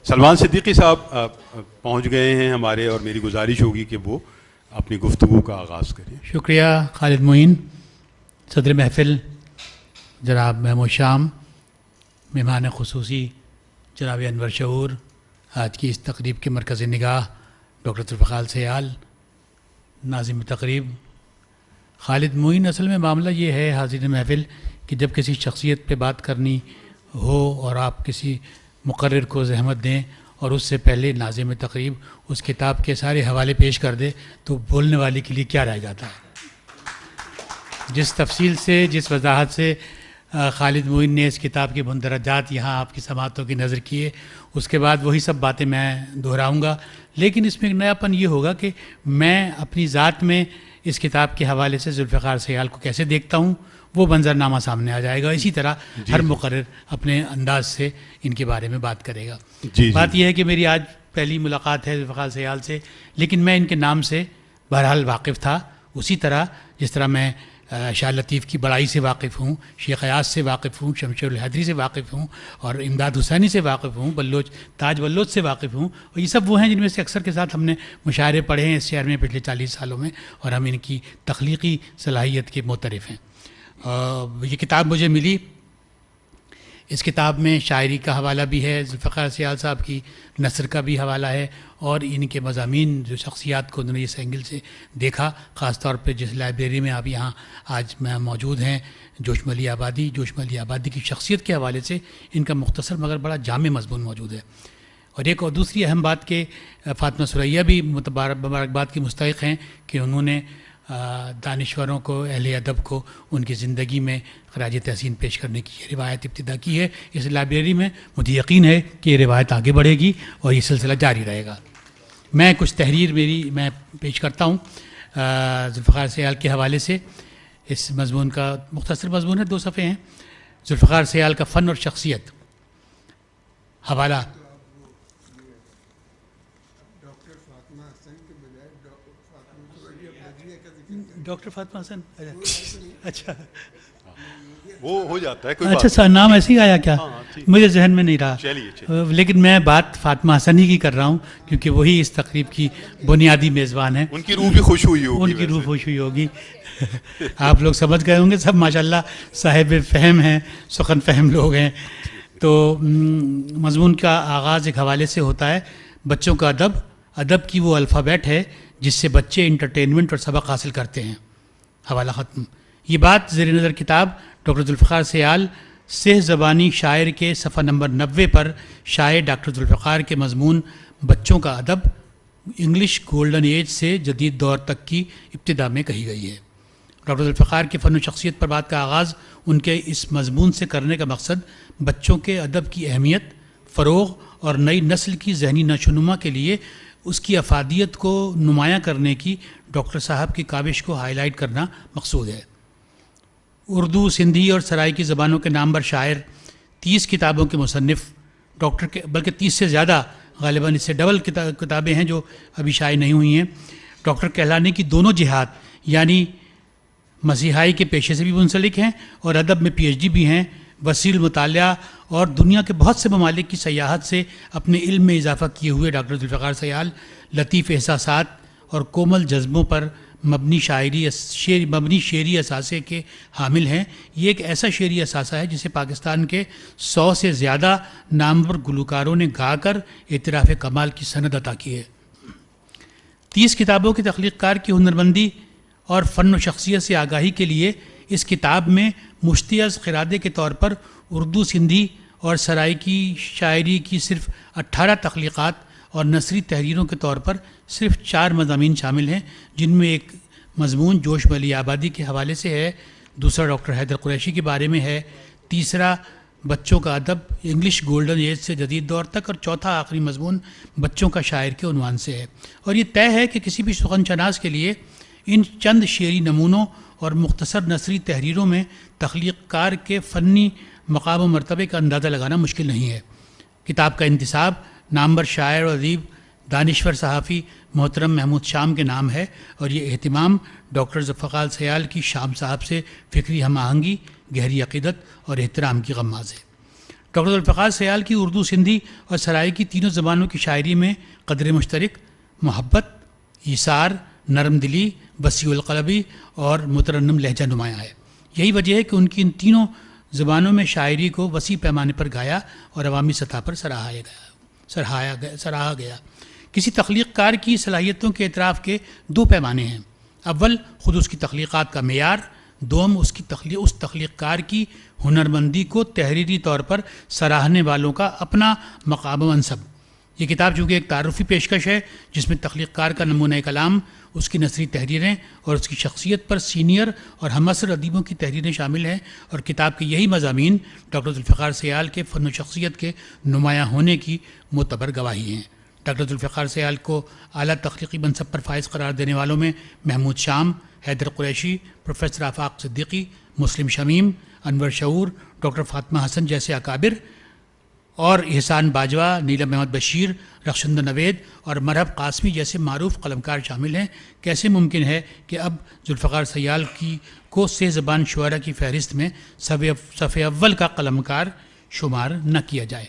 سلمان صدیقی صاحب پہنچ گئے ہیں ہمارے، اور میری گزارش ہوگی کہ وہ اپنی گفتگو کا آغاز کریں. شکریہ خالد معین. صدر محفل جناب محمود شام، مہمان خصوصی جناب انور شعور، آج کی اس تقریب کے مرکز نگاہ ڈاکٹر ذوالفقار سیال، ناظم تقریب خالد معین. اصل میں معاملہ یہ ہے حاضرین محفل کہ جب کسی شخصیت پہ بات کرنی ہو اور آپ کسی مقرر کو زحمت دیں اور اس سے پہلے ناظم تقریب اس کتاب کے سارے حوالے پیش کر دے تو بولنے والے کے لیے کیا رہ جاتا ہے. جس تفصیل سے، جس وضاحت سے خالد معین نے اس کتاب کے مندرجات یہاں آپ کی سماعتوں کی نظر کیے، اس کے بعد وہی سب باتیں میں دہراؤں گا. لیکن اس میں ایک نیا پن یہ ہوگا کہ میں اپنی ذات میں اس کتاب کے حوالے سے ذوالفقار سیال کو کیسے دیکھتا ہوں وہ منظرنامہ سامنے آ جائے گا. اسی طرح ہر مقرر اپنے انداز سے ان کے بارے میں بات کرے گا. بات یہ ہے کہ میری آج پہلی ملاقات ہے ذوالفقار سیال سے، لیکن میں ان کے نام سے بہرحال واقف تھا، اسی طرح جس طرح میں شاہ لطیف کی بڑائی سے واقف ہوں، شیخ ایاز سے واقف ہوں، شمشیر الحیدری سے واقف ہوں، اور امداد حسینی سے واقف ہوں، تاج بلوچ سے واقف ہوں. اور یہ سب وہ ہیں جن میں سے اکثر کے ساتھ ہم نے مشاعرے پڑھے ہیں اس شہر میں پچھلے 40 سالوں میں، اور ہم ان کی تخلیقی صلاحیت کے معترف ہیں. یہ کتاب مجھے ملی، اس کتاب میں شاعری کا حوالہ بھی ہے، ذوالفقار سیال صاحب کی نثر کا بھی حوالہ ہے، اور ان کے مضامین جو شخصیات کو انہوں نے اس اینگل سے دیکھا. خاص طور پہ جس لائبریری میں آپ یہاں آج میں موجود ہیں، جوش ملی آبادی کی شخصیت کے حوالے سے ان کا مختصر مگر بڑا جامع مضمون موجود ہے. اور ایک اور دوسری اہم بات کہ فاطمہ ثریا بھی مبارکباد کی مستحق ہیں کہ انہوں نے دانشوروں کو، اہل ادب کو ان کی زندگی میں خراج تحسین پیش کرنے کی یہ روایت ابتدا کی ہے اس لائبریری میں. مجھے یقین ہے کہ یہ روایت آگے بڑھے گی اور یہ سلسلہ جاری رہے گا. میں کچھ تحریر میں پیش کرتا ہوں ذوالفقار سیال کے حوالے سے. اس مضمون کا مختصر مضمون ہے، 2 صفحے ہیں. ذوالفقار سیال کا فن اور شخصیت. حوالہ ڈاکٹر فاطمہ حسن. اچھا وہ ہو جاتا ہے. اچھا سر، نام ایسے ہی آیا کیا؟ مجھے ذہن میں نہیں رہا. لیکن میں بات فاطمہ حسن ہی کی کر رہا ہوں کیونکہ وہی اس تقریب کی بنیادی میزبان ہے. ان کی روح بھی خوش ہوئی ہوگی. آپ لوگ سمجھ گئے ہوں گے، سب ماشاءاللہ صاحب فہم ہیں، سخن فہم لوگ ہیں. تو مضمون کا آغاز ایک حوالے سے ہوتا ہے، بچوں کا ادب کی وہ الفابیٹ ہے جس سے بچے انٹرٹینمنٹ اور سبق حاصل کرتے ہیں. حوالہ ختم. یہ بات زیر نظر کتاب ڈاکٹر ذوالفقار سیال سہ زبانی شاعر کے صفحہ نمبر 90 پر شاعر ڈاکٹر ذوالفقار کے مضمون بچوں کا ادب، انگلش گولڈن ایج سے جدید دور تک کی ابتدا میں کہی گئی ہے. ڈاکٹر ذوالفقار کے فن و شخصیت پر بات کا آغاز ان کے اس مضمون سے کرنے کا مقصد بچوں کے ادب کی اہمیت، فروغ اور نئی نسل کی ذہنی نشوونما کے لیے اس کی افادیت کو نمایاں کرنے کی ڈاکٹر صاحب کی کاوش کو ہائی لائٹ کرنا مقصود ہے. اردو، سندھی اور سرائیکی زبانوں کے نامور شاعر، 30 کتابوں کے مصنف، ڈاکٹر کے بلکہ 30 سے زیادہ، غالباً اس سے ڈبل کتابیں ہیں جو ابھی شائع نہیں ہوئی ہیں. ڈاکٹر کہلانے کی دونوں جہات یعنی مسیحائی کے پیشے سے بھی منسلک ہیں اور ادب میں PhD بھی ہیں. وسیع مطالعہ اور دنیا کے بہت سے ممالک کی سیاحت سے اپنے علم میں اضافہ کیے ہوئے ڈاکٹر ذوالفقار سیال لطیف احساسات اور کومل جذبوں پر مبنی شعری اثاثے کے حامل ہیں. یہ ایک ایسا شعری اثاثہ ہے جسے پاکستان کے 100 سے زیادہ نامور گلوکاروں نے گا کر اعتراف کمال کی سند عطا کی ہے. 30 کتابوں کے تخلیق کار کی ہنرمندی اور فن و شخصیت سے آگاہی کے لیے اس کتاب میں مشتعز خرادے کے طور پر اردو، سندھی اور سرائیکی شاعری کی صرف 18 تخلیقات اور نثری تحریروں کے طور پر صرف 4 مضامین شامل ہیں، جن میں ایک مضمون جوش ملی آبادی کے حوالے سے ہے، دوسرا ڈاکٹر حیدر قریشی کے بارے میں ہے، تیسرا بچوں کا ادب انگلش گولڈن ایج سے جدید دور تک، اور چوتھا آخری مضمون بچوں کا شاعر کے عنوان سے ہے. اور یہ طے ہے کہ کسی بھی سخن شناس کے لیے ان چند شعری نمونوں اور مختصر نثری تحریروں میں تخلیق کار کے فنی مقام و مرتبے کا اندازہ لگانا مشکل نہیں ہے. کتاب کا انتصاب نامور شاعر و ادیب دانشور صحافی محترم محمود شام کے نام ہے، اور یہ اہتمام ڈاکٹر ذوالفقار سیال کی شام صاحب سے فکری ہم آہنگی، گہری عقیدت اور احترام کی غماز ہے. ڈاکٹر ذوالفقار سیال کی اردو، سندھی اور سرائیکی تینوں زبانوں کی شاعری میں قدر مشترک، محبت، ایثار، نرم دلی، وسیع القلبی اور مترنم لہجہ نمایاں ہے۔ یہی وجہ ہے کہ ان کی ان تینوں زبانوں میں شاعری کو وسیع پیمانے پر گایا اور عوامی سطح پر سراہا گیا۔ کسی تخلیق کار کی صلاحیتوں کے اعتراف کے دو پیمانے ہیں: اول خود اس کی تخلیقات کا معیار، دوم اس تخلیق کار کی ہنرمندی کو تحریری طور پر سراہنے والوں کا اپنا مقام و منصب۔ یہ کتاب چونکہ ایک تعارفی پیشکش ہے جس میں تخلیق کار کا نمونہ کلام، اس کی نثری تحریریں اور اس کی شخصیت پر سینئر اور ہم عصر ادیبوں کی تحریریں شامل ہیں، اور کتاب کے یہی مضامین ڈاکٹر ذوالفقار سیال کے فن و شخصیت کے نمایاں ہونے کی معتبر گواہی ہیں۔ ڈاکٹر ذوالفقار سیال کو اعلیٰ تخلیقی منصب پر فائز قرار دینے والوں میں محمود شام، حیدر قریشی، پروفیسر آفاق صدیقی، مسلم شمیم، انور شعور، ڈاکٹر فاطمہ حسن جیسے اکابر، اور احسان باجوہ، نیلم احمد بشیر، رخشندہ نوید اور مرحب قاسمی جیسے معروف قلمکار شامل ہیں۔ کیسے ممکن ہے کہ اب ذوالفقار سیال کو سے زبان شعراء کی فہرست میں صف اول کا قلمکار شمار نہ کیا جائے؟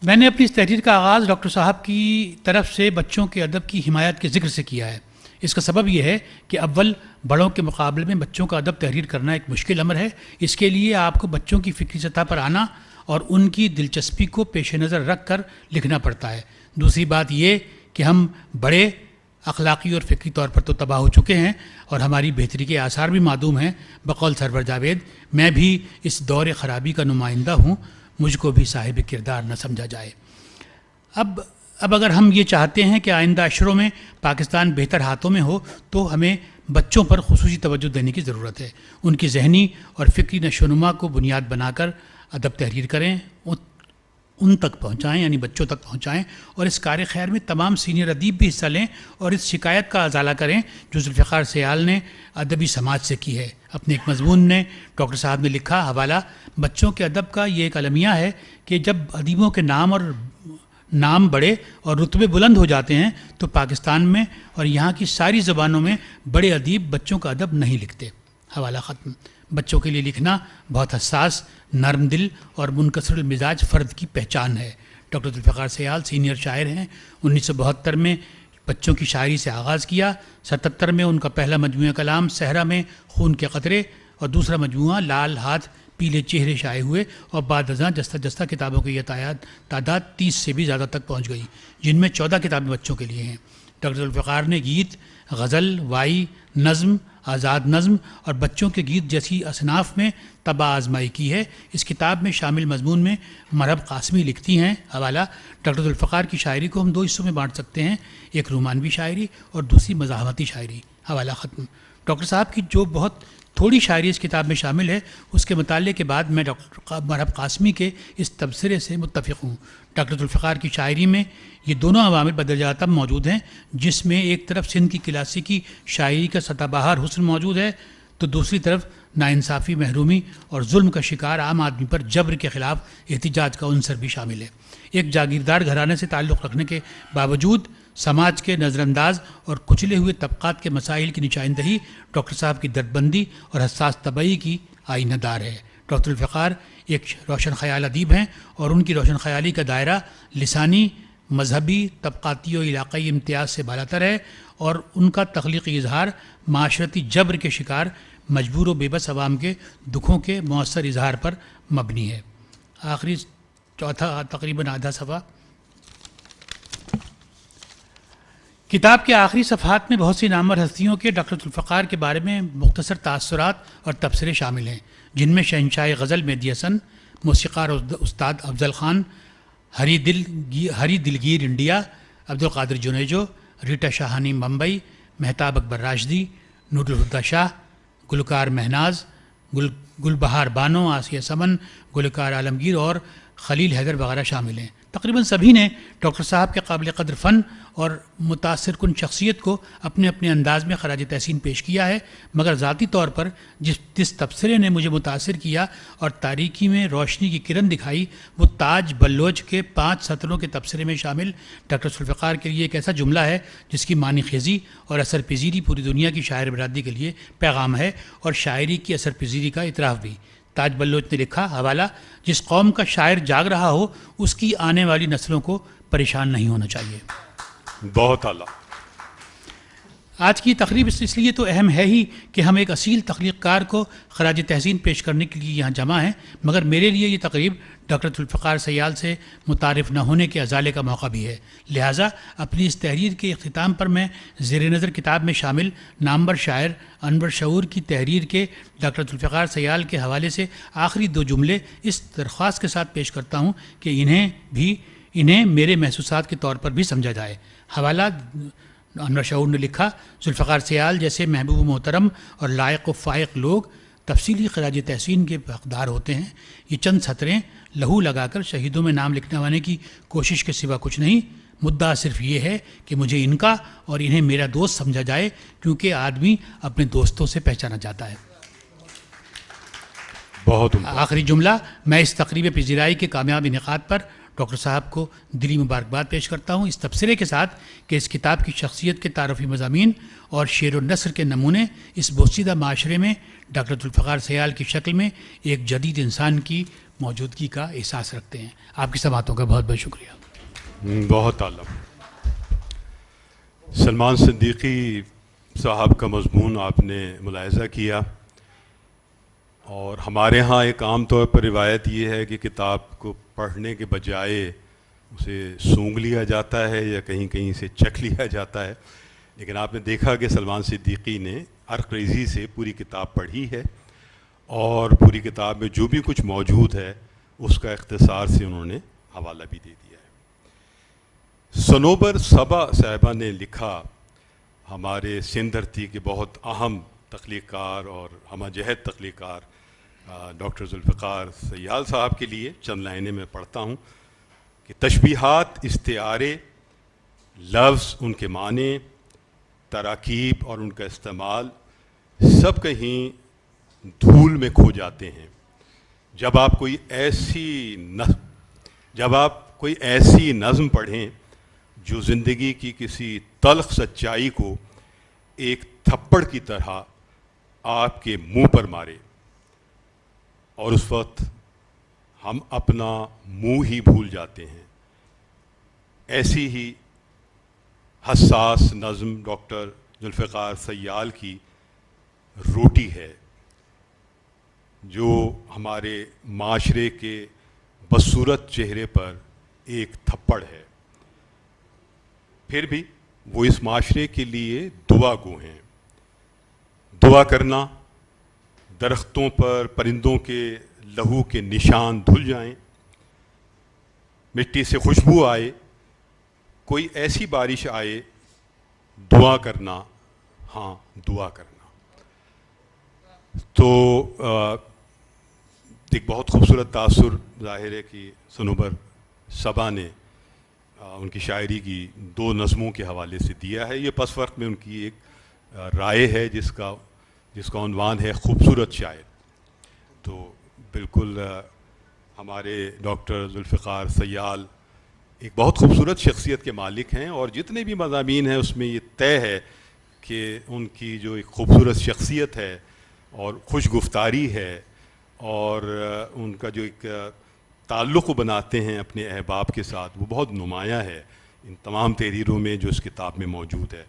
میں نے اپنی اس تحریر کا آغاز ڈاکٹر صاحب کی طرف سے بچوں کے ادب کی حمایت کے ذکر سے کیا ہے۔ اس کا سبب یہ ہے کہ اول بڑوں کے مقابلے میں بچوں کا ادب تحریر کرنا ایک مشکل امر ہے۔ اس کے لیے آپ کو بچوں کی فکری سطح پر آنا اور ان کی دلچسپی کو پیش نظر رکھ کر لکھنا پڑتا ہے۔ دوسری بات یہ کہ ہم بڑے اخلاقی اور فکری طور پر تو تباہ ہو چکے ہیں اور ہماری بہتری کے آثار بھی معدوم ہیں۔ بقول سرور جاوید، میں بھی اس دور خرابی کا نمائندہ ہوں، مجھ کو بھی صاحب کردار نہ سمجھا جائے۔ اب اگر ہم یہ چاہتے ہیں کہ آئندہ اشروں میں پاکستان بہتر ہاتھوں میں ہو تو ہمیں بچوں پر خصوصی توجہ دینے کی ضرورت ہے۔ ان کی ذہنی اور فکری نشو و نما کو بنیاد بنا کر ادب تحریر کریں، ان تک پہنچائیں، یعنی بچوں تک پہنچائیں، اور اس کار خیر میں تمام سینئر ادیب بھی حصہ لیں اور اس شکایت کا ازالہ کریں جو ذوالفقار سیال نے ادبی سماج سے کی ہے۔ اپنے ایک مضمون نے ڈاکٹر صاحب نے لکھا، حوالہ: بچوں کے ادب کا یہ ایک المیہ ہے کہ جب ادیبوں کے نام بڑے اور رتبے بلند ہو جاتے ہیں تو پاکستان میں اور یہاں کی ساری زبانوں میں بڑے ادیب بچوں کا ادب نہیں لکھتے۔ حوالہ ختم۔ بچوں کے لیے لکھنا بہت حساس، نرم دل اور منکسر المزاج فرد کی پہچان ہے۔ ڈاکٹر ذوالفقار سیال سینئر شاعر ہیں۔ 1972 میں بچوں کی شاعری سے آغاز کیا۔ 77 میں ان کا پہلا مجموعہ کلام صحرا میں خون کے قطرے اور دوسرا مجموعہ لال ہاتھ پیلے چہرے شائع ہوئے، اور بعد ازاں جستہ جستہ کتابوں کی یہ تعداد 30 سے بھی زیادہ تک پہنچ گئی، جن میں 14 کتابیں بچوں کے لیے ہیں۔ ڈاکٹر ذوالفقار نے گیت، غزل، وائی، نظم، آزاد نظم اور بچوں کے گیت جیسی اصناف میں طبع آزمائی کی ہے۔ اس کتاب میں شامل مضمون میں مرحب قاسمی لکھتی ہیں، حوالہ: ڈاکٹر ذوالفقار کی شاعری کو ہم دو حصوں میں بانٹ سکتے ہیں، ایک رومانوی شاعری اور دوسری مزاحمتی شاعری۔ حوالہ ختم۔ ڈاکٹر صاحب کی جو بہت تھوڑی شاعری اس کتاب میں شامل ہے، اس کے مطالعے کے بعد میں ڈاکٹر مرحب قاسمی کے اس تبصرے سے متفق ہوں۔ ڈاکٹر ذوالفقار کی شاعری میں یہ دونوں عوامل بدرجہ تب موجود ہیں، جس میں ایک طرف سندھ کی کلاسیکی شاعری کا سطح بہار حسن موجود ہے تو دوسری طرف ناانصافی، محرومی اور ظلم کا شکار عام آدمی پر جبر کے خلاف احتجاج کا عنصر بھی شامل ہے۔ ایک جاگیردار گھرانے سے تعلق رکھنے کے باوجود سماج کے نظر انداز اور کچلے ہوئے طبقات کے مسائل کی نشاندہی ڈاکٹر صاحب کی دردبندی اور حساس طبعی کی آئینہ دار ہے۔ ڈاکٹر ذوالفقار ایک روشن خیال ادیب ہیں اور ان کی روشن خیالی کا دائرہ لسانی، مذہبی، طبقاتی و علاقائی امتیاز سے بالاتر ہے، اور ان کا تخلیقی اظہار معاشرتی جبر کے شکار مجبور و بے بس عوام کے دکھوں کے مؤثر اظہار پر مبنی ہے۔ آخری چوتھا تقریباً آدھا صفحہ۔ کتاب کے آخری صفحات میں بہت سی نامور ہستیوں کے ڈاکٹر ذوالفقار کے بارے میں مختصر تاثرات اور تبصرے شامل ہیں، جن میں شہنشاہ غزل مہدی حسن، موسیقار استاد افضل خان، ہری دلگیر انڈیا، عبدالقادر جنیجو، ریٹا شاہانی ممبئی، مہتاب اکبر راشدی، نور الہدیٰ شاہ، گلوکار مہناز، گل بہار بانو، آسیہ سمن، گلوکار عالمگیر اور خلیل حیدر وغیرہ شامل ہیں۔ تقریباً سبھی نے ڈاکٹر صاحب کے قابل قدر فن اور متاثر کن شخصیت کو اپنے اپنے انداز میں خراج تحسین پیش کیا ہے، مگر ذاتی طور پر جس تبصرے نے مجھے متاثر کیا اور تاریکی میں روشنی کی کرن دکھائی، وہ تاج بلوچ کے 5 سطروں کے تبصرے میں شامل ڈاکٹر ذوالفقار کے لیے ایک ایسا جملہ ہے جس کی معنی خیزی اور اثر پذیری پوری دنیا کی شاعر برادری کے لیے پیغام ہے، اور شاعری کی اثر پذیری کا اعتراف بھی۔ تاج بلوچ نے لکھا، حوالہ: جس قوم کا شاعر جاگ رہا ہو اس کی آنے والی نسلوں کو پریشان نہیں ہونا چاہیے۔ بہت اعلیٰ۔ آج کی تقریب اس لیے تو اہم ہے ہی کہ ہم ایک اصیل تخلیق کار کو خراج تحسین پیش کرنے کے لیے یہاں جمع ہیں، مگر میرے لیے یہ تقریب ڈاکٹر ذوالفقار سیال سے متعارف نہ ہونے کے ازالے کا موقع بھی ہے، لہٰذا اپنی اس تحریر کے اختتام پر میں زیر نظر کتاب میں شامل نامور شاعر انور شعور کی تحریر کے ڈاکٹر ذوالفقار سیال کے حوالے سے آخری 2 جملے اس درخواست کے ساتھ پیش کرتا ہوں کہ انہیں میرے محسوسات کے طور پر بھی سمجھا جائے۔ حوالہ: انور شعور نے لکھا، ذوالفقار سیال جیسے محبوب محترم اور لائق و فائق لوگ تفصیلی خراج تحسین کے حقدار ہوتے ہیں۔ یہ چند سطریں لہو لگا کر شہیدوں میں نام لکھوانے کی کوشش کے سوا کچھ نہیں، مدعا صرف یہ ہے کہ مجھے ان کا اور انہیں میرا دوست سمجھا جائے، کیونکہ آدمی اپنے دوستوں سے پہچانا جاتا ہے۔ بہت آخری جملہ: میں اس تقریب پذیرائی کے کامیاب انعقاد پر ڈاکٹر صاحب کو دلی مبارکباد پیش کرتا ہوں، اس تبصرے کے ساتھ کہ اس کتاب کی شخصیت کے تعارفی مضامین اور شعر و نثر کے نمونے اس بوسیدہ معاشرے میں ڈاکٹر ذوالفقار سیال کی شکل میں ایک جدید انسان کی موجودگی کا احساس رکھتے ہیں۔ آپ کی سماعتوں کا بہت بہت شکریہ۔ بہت اعلیٰ۔ سلمان صدیقی صاحب کا مضمون آپ نے ملاحظہ کیا، اور ہمارے ہاں ایک عام طور پر روایت یہ ہے کہ کتاب کو پڑھنے کے بجائے اسے سونگھ لیا جاتا ہے یا کہیں کہیں سے چکھ لیا جاتا ہے، لیکن آپ نے دیکھا کہ سلمان صدیقی نے عرق ریزی سے پوری کتاب پڑھی ہے، اور پوری کتاب میں جو بھی کچھ موجود ہے اس کا اختصار سے انہوں نے حوالہ بھی دے دیا ہے۔ صنوبر صبا صاحبہ نے لکھا، ہمارے سندھ دھرتی کے بہت اہم تخلیق کار اور ہمہ جہت تخلیق کار ڈاکٹر ذوالفقار سیال صاحب کے لیے چند لائنیں میں پڑھتا ہوں کہ تشبیہات، استعارے، لفظ، ان کے معنی، تراکیب اور ان کا استعمال سب کہیں دھول میں کھو جاتے ہیں جب آپ کوئی ایسی نظم پڑھیں جو زندگی کی کسی تلخ سچائی کو ایک تھپڑ کی طرح آپ کے منہ پر مارے، اور اس وقت ہم اپنا منہ ہی بھول جاتے ہیں۔ ایسی ہی حساس نظم ڈاکٹر ذوالفقار سیال کی روٹی ہے، جو ہمارے معاشرے کے بدصورت چہرے پر ایک تھپڑ ہے۔ پھر بھی وہ اس معاشرے کے لیے دعا گو ہیں۔ دعا کرنا، درختوں پر پرندوں کے لہو کے نشان دھل جائیں، مٹی سے خوشبو آئے، کوئی ایسی بارش آئے، دعا کرنا، ہاں دعا کرنا۔ تو ایک بہت خوبصورت تاثر ظاہر ہے کہ صنوبر صبا نے ان کی شاعری کی 2 نظموں کے حوالے سے دیا ہے۔ یہ پس وقت میں ان کی ایک رائے ہے جس کا عنوان ہے خوبصورت شاعر۔ تو بالکل ہمارے ڈاکٹر ذوالفقار سیال ایک بہت خوبصورت شخصیت کے مالک ہیں، اور جتنے بھی مضامین ہیں اس میں یہ طے ہے کہ ان کی جو ایک خوبصورت شخصیت ہے اور خوش گفتاری ہے، اور ان کا جو ایک تعلق بناتے ہیں اپنے احباب کے ساتھ، وہ بہت نمایاں ہے ان تمام تحریروں میں جو اس کتاب میں موجود ہے۔